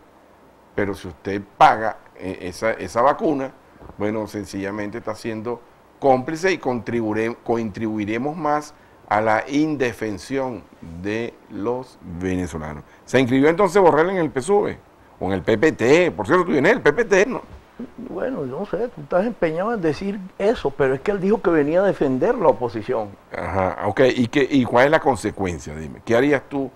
pero si usted paga esa vacuna, bueno, sencillamente está siendo cómplice y contribuiremos más a la indefensión de los venezolanos. ¿Se inscribió entonces Borrell en el PSUV? O en el PPT, por cierto, tú vienes del PPT, ¿no? Bueno, yo no sé, tú estás empeñado en decir eso, pero es que él dijo que venía a defender la oposición. Ajá, ok. ¿Y cuál es la consecuencia? Dime, ¿qué harías tú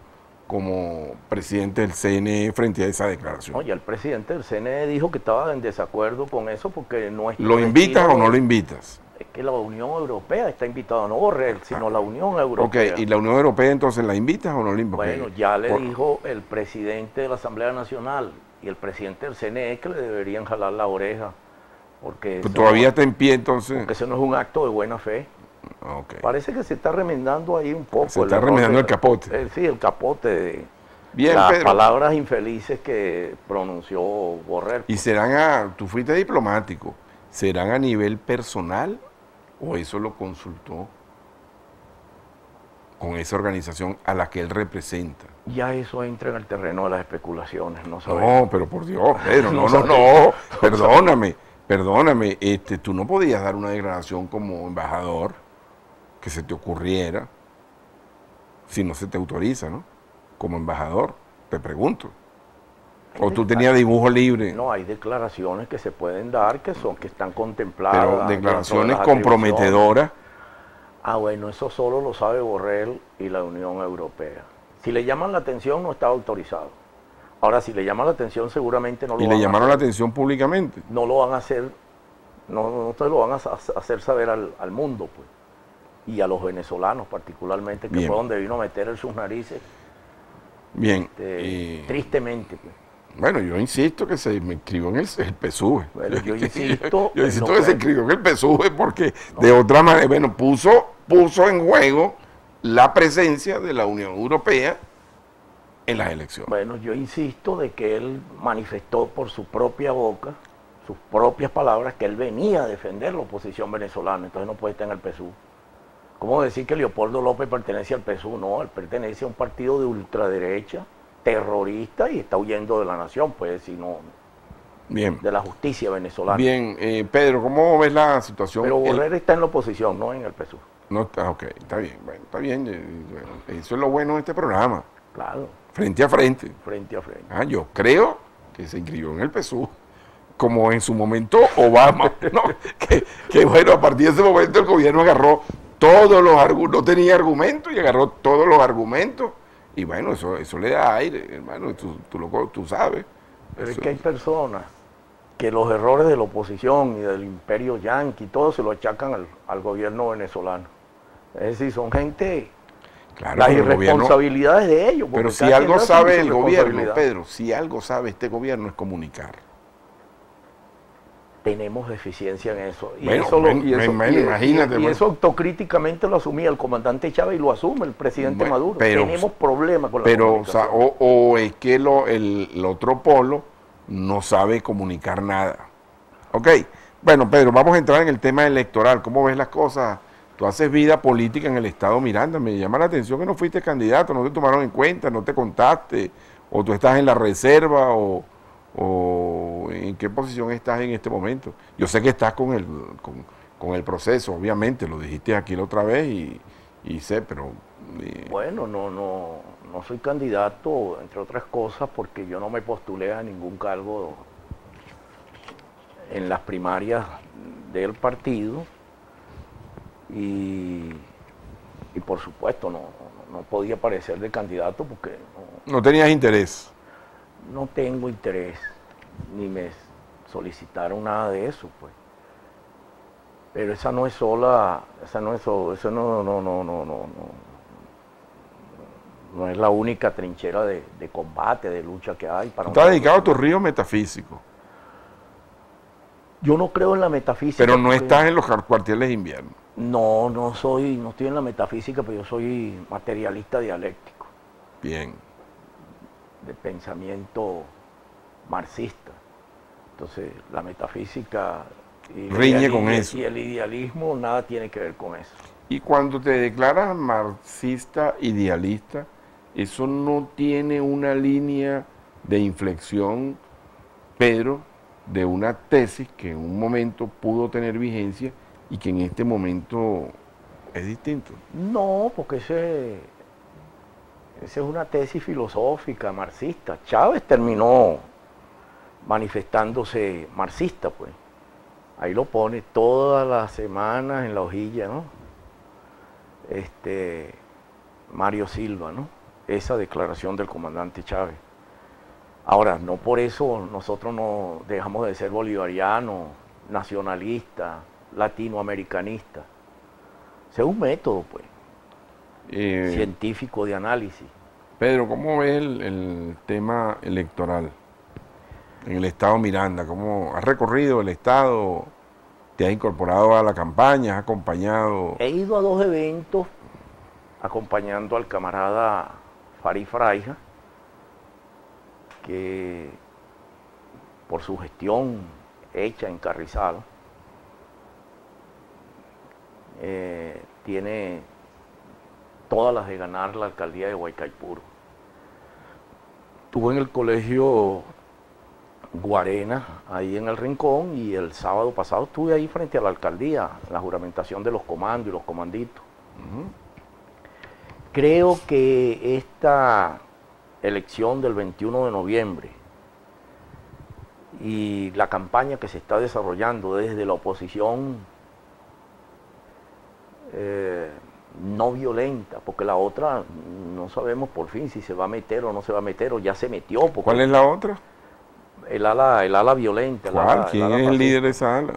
como presidente del CNE frente a esa declaración? Oye, el presidente del CNE dijo que estaba en desacuerdo con eso porque no es... ¿Lo invitas o no lo invitas? Es que la Unión Europea está invitada, no Borrell, sino la Unión Europea. Ok, ¿y la Unión Europea entonces la invitas o no la invitas? Bueno, ya le dijo el presidente de la Asamblea Nacional y el presidente del CNE que le deberían jalar la oreja. Porque todavía está en pie entonces. Porque eso no es un acto de buena fe. Okay. Parece que se está remendando ahí un poco. Se está remendando el capote. Sí, el capote de bien, las Pedro, palabras infelices que pronunció Borrell. ¿Y tú fuiste diplomático, serán a nivel personal o eso lo consultó con esa organización a la que él representa? Ya eso entra en el terreno de las especulaciones, no sabemos. No, pero por Dios, Pedro, no, perdóname, tú no podías dar una declaración como embajador que se te ocurriera si no se te autoriza, ¿no? Como embajador, te pregunto. ¿O tú tenías dibujo libre? No, hay declaraciones que se pueden dar que están contempladas. Pero declaraciones comprometedoras. Ah, bueno, eso solo lo sabe Borrell y la Unión Europea. Si le llaman la atención, no está autorizado. Ahora, si le llaman la atención, seguramente no lo van a hacer. ¿Y le llamaron la atención públicamente? No lo van a hacer, no te lo van a hacer saber al mundo, pues. Y a los venezolanos particularmente, que fue donde vino a meter sus narices. Bien. Tristemente, pues. Bueno, yo insisto que se me inscribió en el PSUV. Bueno, yo insisto que se inscribió en el PSUV porque de otra manera, bueno, puso en juego la presencia de la Unión Europea en las elecciones. Bueno, yo insisto de que él manifestó por su propia boca, sus propias palabras, que él venía a defender la oposición venezolana, entonces no puede estar en el PSUV. ¿Cómo decir que Leopoldo López pertenece al PSUV? No, él pertenece a un partido de ultraderecha, terrorista, y está huyendo de la nación, pues, sino bien, de la justicia venezolana. Bien, Pedro, ¿cómo ves la situación? Pero Borrell está en la oposición, no en el PSUV. No, ok, está bien, bueno, está bien. Bueno, eso es lo bueno de este programa. Claro. Frente a frente. Frente a frente. Yo creo que se inscribió en el PSUV, como en su momento Obama, ¿no? que bueno, a partir de ese momento el gobierno agarró todos los argumentos, no tenía argumentos y agarró todos los argumentos, y bueno, eso le da aire, hermano, tú sabes. Pero es que hay personas que los errores de la oposición y del imperio yanqui, todo se lo achacan al gobierno venezolano. Es decir, son gente, claro, las irresponsabilidades de ellos. Pero si algo sabe el gobierno, Pedro, si algo sabe este gobierno es comunicar. Tenemos deficiencia en eso. Y imagínate. Y eso autocríticamente lo asumía el comandante Chávez y lo asume el presidente Maduro. Tenemos problemas con la comunicación. O es que el otro polo no sabe comunicar nada. Ok, bueno, Pedro, vamos a entrar en el tema electoral. ¿Cómo ves las cosas? Tú haces vida política en el estado Miranda. Me llama la atención que no fuiste candidato, no te tomaron en cuenta, no te contaste, o tú estás en la reserva, o en qué posición estás en este momento. Yo sé que estás con el proceso, obviamente, lo dijiste aquí la otra vez y sé, pero... Bueno, no soy candidato, entre otras cosas, porque yo no me postulé a ningún cargo en las primarias del partido y por supuesto no podía aparecer de candidato porque... No tenías interés. No tengo interés, ni me solicitaron nada de eso, pues. Pero esa no es sola, eso no es la única trinchera de combate, de lucha que hay. Tú estás dedicado a tu río metafísico. Yo no creo en la metafísica. Pero no estás en los cuarteles de invierno. No estoy en la metafísica, pero yo soy materialista dialéctico. Bien. De pensamiento marxista. Entonces, la metafísica riñe con eso. Y el idealismo nada tiene que ver con eso. Y cuando te declaras marxista idealista, eso no tiene una línea de inflexión, Pedro, de una tesis que en un momento pudo tener vigencia y que en este momento es distinto. No, porque esa es una tesis filosófica marxista. Chávez terminó manifestándose marxista, pues. Ahí lo pone todas las semanas en la hojilla, ¿no? Mario Silva, ¿no? Esa declaración del comandante Chávez. Ahora, no por eso nosotros no dejamos de ser bolivarianos, nacionalistas, latinoamericanistas. Ese es un método, pues, científico de análisis. Pedro, ¿cómo ves el tema electoral en el estado Miranda? ¿Cómo has recorrido el estado? ¿Te has incorporado a la campaña? ¿Has acompañado? He ido a 2 eventos acompañando al camarada Farid Fraija, que por su gestión hecha en Carrizal, tiene todas las de ganar la alcaldía de Guaycaipuro. Estuve en el colegio Guarena, ahí en el Rincón, y el sábado pasado estuve ahí frente a la alcaldía, la juramentación de los comandos y los comanditos. Creo que esta elección del 21 de noviembre y la campaña que se está desarrollando desde la oposición no violenta, porque la otra no sabemos por fin si se va a meter o no se va a meter, o ya se metió. ¿Cuál es la otra? El ala violenta. ¿Cuál? ¿Quién es el líder de esa ala?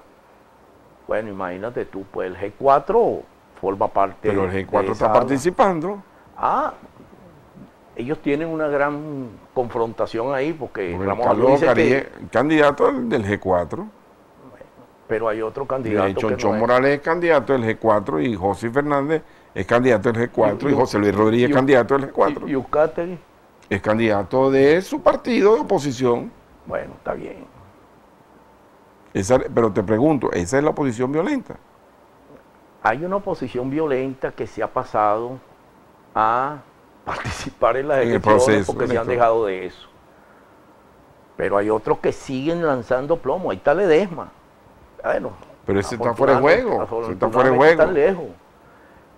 Bueno, imagínate tú, pues el G4 forma parte. Pero el G4 está participando. Ah, ellos tienen una gran confrontación ahí, porque Carlos Carí, candidato del G4. Pero hay otro candidato. Chonchón Morales es candidato del G4 y José Fernández es candidato del G4 y José Luis Rodríguez es candidato del G4. ¿Y Uzcategui? Es candidato de su partido de oposición. Bueno, está bien. Pero te pregunto, ¿esa es la oposición violenta? Hay una oposición violenta que se ha pasado a participar en las elecciones porque se han dejado de eso. Pero hay otros que siguen lanzando plomo. Ahí está Ledesma. Bueno, pero ese está fuera de juego. Ese está fuera de juego. Está lejos.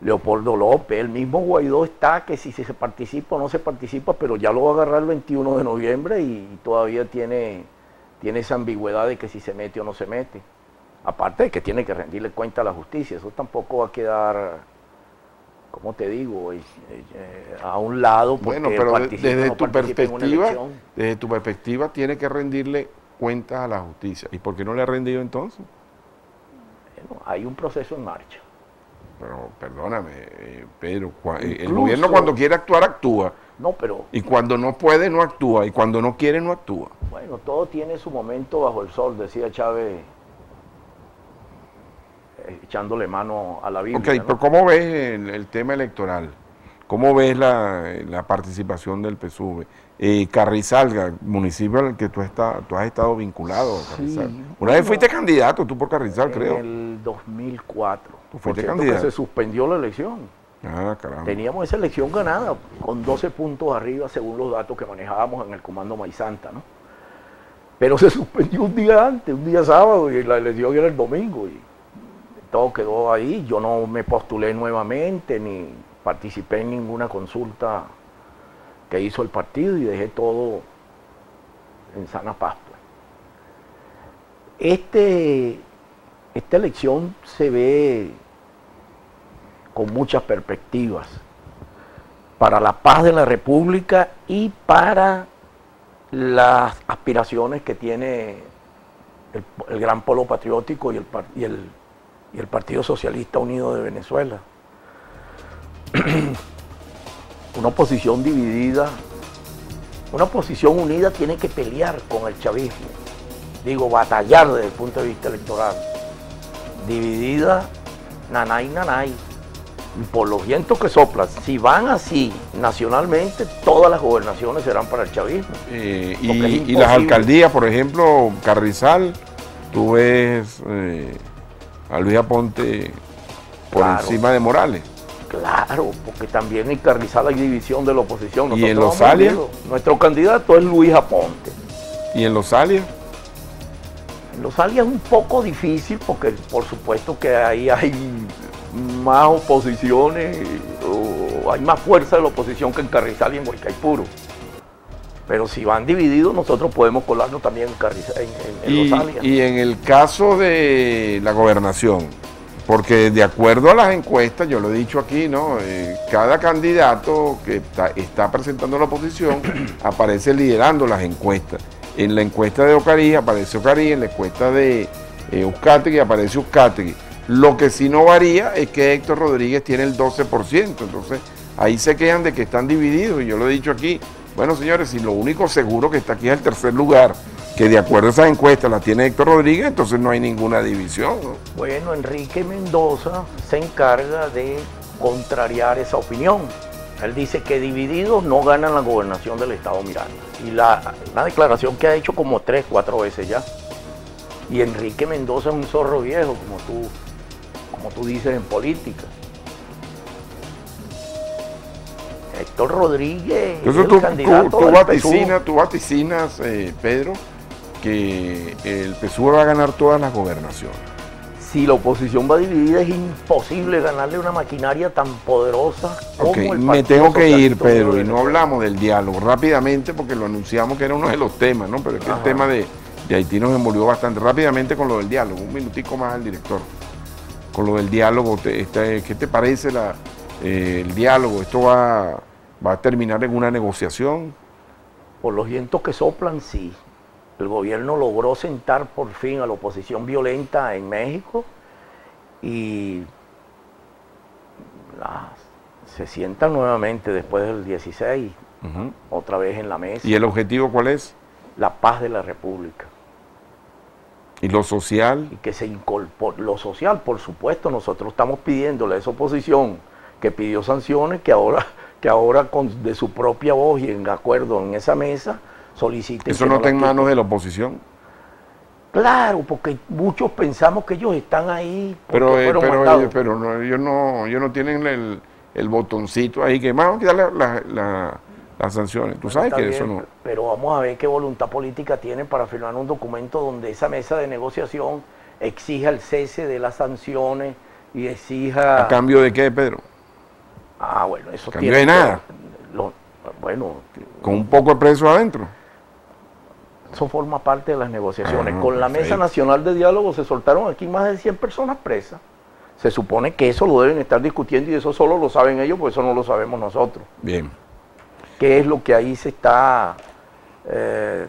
Leopoldo López, el mismo Guaidó está, que si se participa o no se participa, pero ya lo va a agarrar el 21 de noviembre y todavía tiene esa ambigüedad de que si se mete o no se mete. Aparte de que tiene que rendirle cuenta a la justicia, eso tampoco va a quedar, ¿cómo te digo?, a un lado. Bueno, pero desde tu perspectiva tiene que rendirle cuentas a la justicia. ¿Y por qué no le ha rendido entonces? Bueno, hay un proceso en marcha. Pero perdóname, Pedro, el gobierno cuando quiere actuar, actúa. No, pero... Y cuando no puede, no actúa. Y cuando no quiere, no actúa. Bueno, todo tiene su momento bajo el sol, decía Chávez, echándole mano a la Biblia. Ok, ¿no? Pero ¿cómo ves el tema electoral? ¿Cómo ves la participación del PSUV? Carrizal, municipio al que tú has estado vinculado. Carrizal. Sí, Una vez fuiste candidato tú por Carrizal, creo. En el 2004. ¿Tú fuiste candidato? Se suspendió la elección. Ah, caramba. Teníamos esa elección ganada con 12 puntos arriba según los datos que manejábamos en el Comando Maizanta, ¿no? Pero se suspendió un día antes, un día sábado, y la elección era el domingo. Y todo quedó ahí. Yo no me postulé nuevamente ni participé en ninguna consulta que hizo el partido y dejé todo en sana paz. Esta elección se ve con muchas perspectivas para la paz de la República y para las aspiraciones que tiene el Gran Polo Patriótico y el Partido Socialista Unido de Venezuela. Una oposición dividida, una oposición unida tiene que pelear con el chavismo, digo, batallar desde el punto de vista electoral. Dividida, nanay, nanay. Y por los vientos que soplan, si van así nacionalmente, todas las gobernaciones serán para el chavismo. Y las alcaldías, por ejemplo, Carrizal, tú ves a Luis Aponte por Claro. encima de Morales. Claro, porque también en Carrizal hay división de la oposición. ¿Y en Nosotros Los Alias? Nuestro candidato es Luis Aponte. ¿Y en Los Alias? En Los Alias es un poco difícil porque por supuesto que ahí hay más oposiciones, o hay más fuerza de la oposición que en Carrizal y en Guaycaipuro. Pero si van divididos, nosotros podemos colarnos también en, Los Alias. Y en el caso de la gobernación, porque de acuerdo a las encuestas, yo lo he dicho aquí, ¿no? Cada candidato que está presentando la oposición aparece liderando las encuestas. En la encuesta de Ocarí aparece Ocarí, en la encuesta de Uzcategui aparece Uzcategui. Lo que sí no varía es que Héctor Rodríguez tiene el 12%, entonces ahí se quejan de que están divididos, y yo lo he dicho aquí. Bueno, señores, si lo único seguro que está aquí es el tercer lugar, que de acuerdo a esas encuestas la tiene Héctor Rodríguez, entonces no hay ninguna división, ¿no? Bueno, Enrique Mendoza se encarga de contrariar esa opinión. Él dice que divididos no ganan la gobernación del estado Miranda. Y una declaración que ha hecho como 3, 4 veces ya. Y Enrique Mendoza es un zorro viejo, como tú dices en política. Héctor Rodríguez Entonces es el candidato del tú vaticinas, Pedro, que el PSUV va a ganar todas las gobernaciones. Si la oposición va dividida, es imposible ganarle una maquinaria tan poderosa como Ok, el Partido me tengo que ir, Socialista Pedro, Unido y no de hablamos del diálogo rápidamente porque lo anunciamos que era uno de los temas, ¿no? Pero es que el tema de Haití nos envolvió bastante rápidamente con lo del diálogo. Un minutico más al director. Con lo del diálogo, ¿qué te parece el diálogo? ¿Esto va a terminar en una negociación? Por los vientos que soplan, sí. El gobierno logró sentar por fin a la oposición violenta en México y se sientan nuevamente después del 16, otra vez en la mesa. ¿Y el objetivo cuál es? La paz de la República. ¿Y lo social? Y que se incorpore. Lo social, por supuesto, nosotros estamos pidiéndole a esa oposición que pidió sanciones, que ahora de su propia voz y en acuerdo en esa mesa, soliciten. ¿Eso no está en manos de la oposición? Claro, porque muchos pensamos que ellos están ahí porque Pero ellos no tienen el botoncito ahí que vamos a quitarle las sanciones. Tú sabes que eso no. Pero vamos a ver qué voluntad política tienen para firmar un documento donde esa mesa de negociación exija el cese de las sanciones y exija. ¿A cambio de qué, Pedro? Bueno, eso tiene. ¿A cambio de nada? Bueno. ¿Con un poco de preso adentro? Eso forma parte de las negociaciones. Con la Mesa Nacional de Diálogo se soltaron aquí más de 100 personas presas. Se supone que eso lo deben estar discutiendo y eso solo lo saben ellos, porque eso no lo sabemos nosotros. Bien. ¿Qué es lo que ahí se está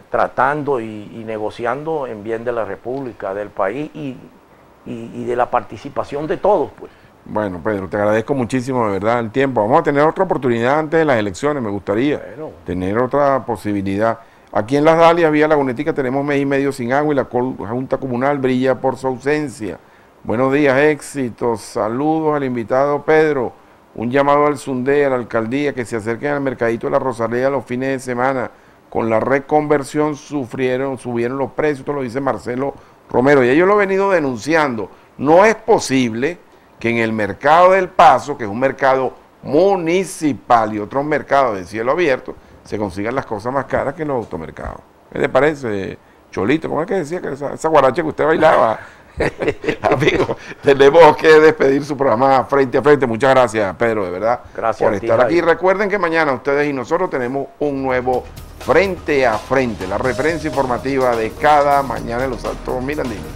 tratando y negociando en bien de la República, del país y de la participación de todos, pues? Bueno, Pedro, te agradezco muchísimo, de verdad, el tiempo. Vamos a tener otra oportunidad antes de las elecciones, me gustaría tener otra posibilidad. Aquí en Las Dalias, vía Lagunetica, tenemos mes y medio sin agua y la Junta Comunal brilla por su ausencia. Buenos días, éxitos, saludos al invitado Pedro. Un llamado al SUNDE, a la alcaldía, que se acerquen al mercadito de la Rosalía los fines de semana. Con la reconversión subieron los precios, esto lo dice Marcelo Romero. Y ellos lo han venido denunciando. No es posible que en el mercado del Paso, que es un mercado municipal y otros mercados de cielo abierto, se consigan las cosas más caras que en los automercados. ¿Qué te parece, Cholito? ¿Cómo es que decía que esa guaracha que usted bailaba? Amigo, tenemos que despedir su programa Frente a Frente. Muchas gracias, Pedro, de verdad, gracias por estar aquí. Recuerden que mañana ustedes y nosotros tenemos un nuevo Frente a Frente, la referencia informativa de cada mañana en los Altos Mirandinos.